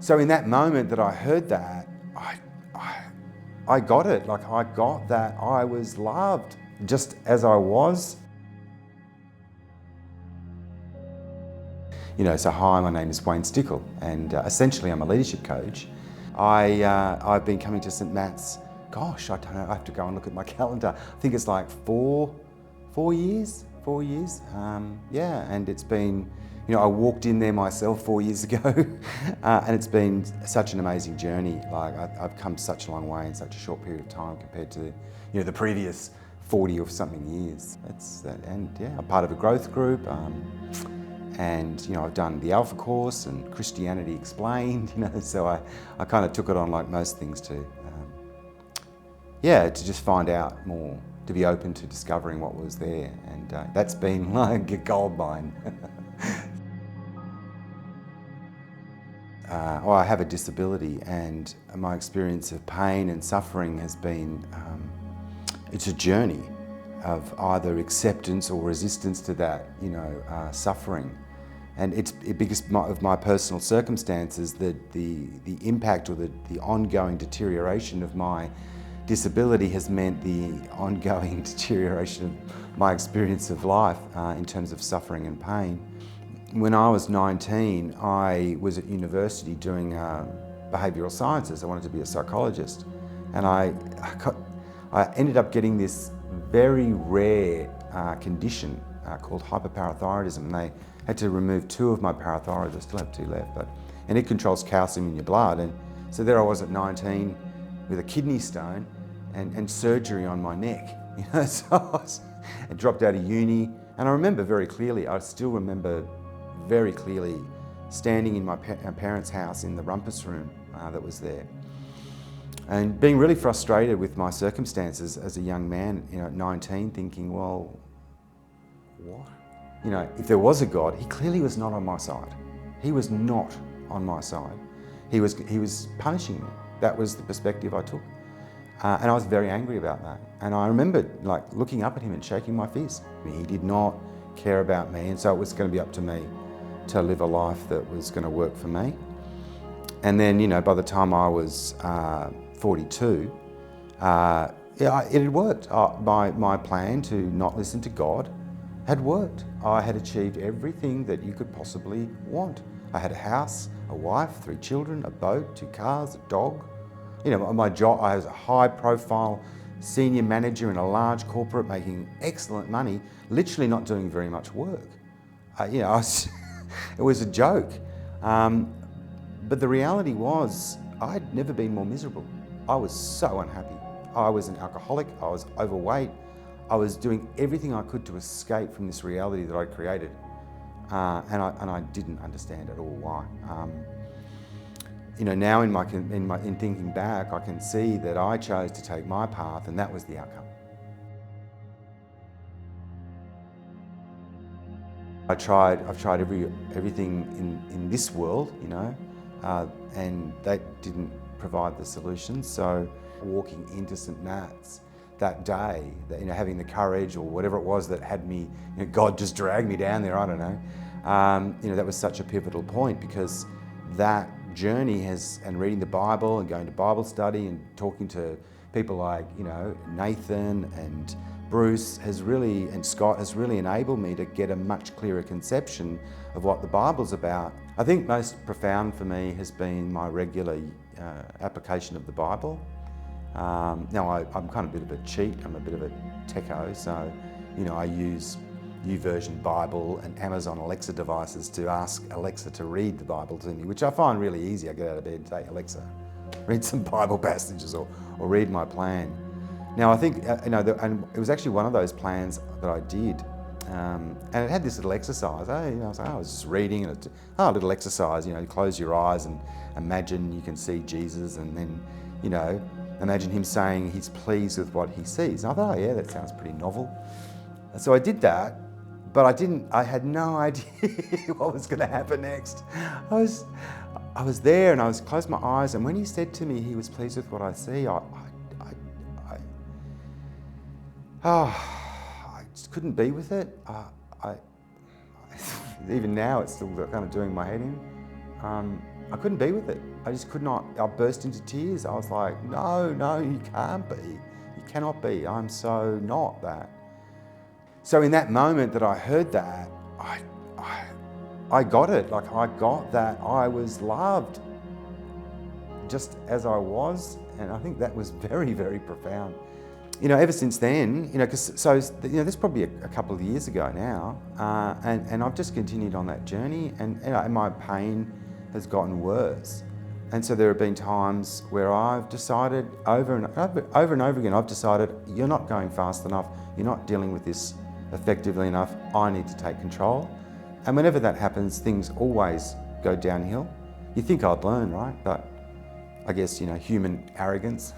So in that moment that I heard that, I got it. Like, I got that I was loved just as I was. So hi, my name is Wayne Stickel, and essentially I'm a leadership coach. I've been coming to St Matt's, gosh, I don't know, I have to go and look at my calendar. I think it's like four years. Yeah, and it's been, I walked in there myself 4 years ago, and it's been such an amazing journey. Like, I've come such a long way in such a short period of time compared to, the previous 40 or something years. And yeah, I'm part of a growth group. And I've done the Alpha course and Christianity Explained, so I kind of took it on like most things to just find out more, to be open to discovering what was there, and that's been like a gold mine. I have a disability, and my experience of pain and suffering has been, it's a journey of either acceptance or resistance to that, suffering. And it's because of my personal circumstances, that the impact or the ongoing deterioration of my disability has meant the ongoing deterioration of my experience of life in terms of suffering and pain. When I was 19, I was at university doing behavioural sciences. I wanted to be a psychologist, and I ended up getting this very rare condition called hyperparathyroidism. And they had to remove 2 of my parathyroids. I still have 2 left, and it controls calcium in your blood. And so there I was at 19 with a kidney stone and surgery on my neck. So I dropped out of uni, and I remember very clearly. I still remember very clearly standing in my parents' house in the rumpus room that was there, and being really frustrated with my circumstances as a young man, at 19, thinking, well, what? If there was a God, he clearly was not on my side. He was not on my side. He was punishing me. That was the perspective I took. And I was very angry about that. And I remember looking up at him and shaking my fist. He did not care about me, and so it was going to be up to me to live a life that was going to work for me. And then, by the time I was 42, it had worked. My plan to not listen to God had worked. I had achieved everything that you could possibly want. I had a house, a wife, 3 children, a boat, 2 cars, a dog. My job, I was a high-profile senior manager in a large corporate, making excellent money, literally not doing very much work. It was a joke. But the reality was, I'd never been more miserable. I was so unhappy. I was an alcoholic, I was overweight, I was doing everything I could to escape from this reality that I created. And I didn't understand at all why. Now in thinking back, I can see that I chose to take my path, and that was the outcome. I've tried everything in this world, and that didn't provide the solution. So walking into St Matt's that day, having the courage or whatever it was that had me, God just dragged me down there, I don't know. That was such a pivotal point, because that journey and reading the Bible and going to Bible study and talking to people like, Nathan and Bruce and Scott has really enabled me to get a much clearer conception of what the Bible's about. I think most profound for me has been my regular application of the Bible. Now I'm kind of a bit of a cheat, I'm a bit of a techo, so I use YouVersion Bible and Amazon Alexa devices to ask Alexa to read the Bible to me, which I find really easy. I get out of bed and say, Alexa, read some Bible passages or read my plan. Now I think, and it was actually one of those plans that I did, and it had this little exercise. I was just reading, and a little exercise, close your eyes and imagine you can see Jesus, and then, imagine him saying he's pleased with what he sees. And I thought, yeah, that sounds pretty novel. And so I did that, but I had no idea what was going to happen next. I was there, and I was closed my eyes, and when he said to me he was pleased with what I see, I just couldn't be with it. Even now it's still kind of doing my head in. I couldn't be with it. I just could not. I burst into tears. I was like, no, no, you can't be. You cannot be. I'm so not that. So in that moment that I heard that, I got it. Like, I got that I was loved just as I was. And I think that was very, very profound. You know, ever since then, you know, that's probably a couple of years ago now, and I've just continued on that journey, and my pain has gotten worse. And so there have been times where I've decided over and over again, I've decided, you're not going fast enough, you're not dealing with this effectively enough, I need to take control. And whenever that happens, things always go downhill. You think I'd learn, right? But I guess, you know, human arrogance.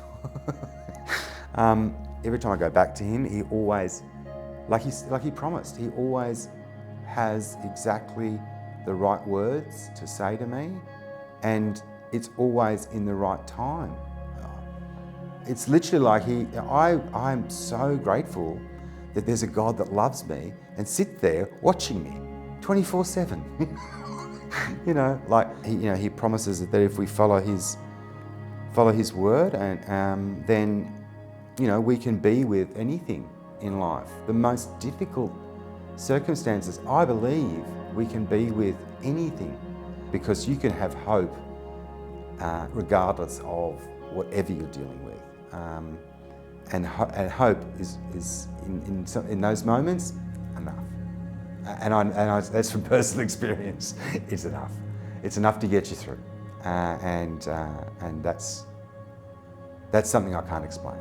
Every time I go back to him, he always, like he promised, he always has exactly the right words to say to me, and it's always in the right time. It's literally like I'm so grateful that there's a God that loves me and sits there watching me 24/7. You know, like he promises that if we follow his word, and then, you know, we can be with anything in life. The most difficult circumstances, I believe, we can be with anything, because you can have hope regardless of whatever you're dealing with. And hope is in those moments enough. And that's from personal experience. It's enough. It's enough to get you through, and that's something I can't explain.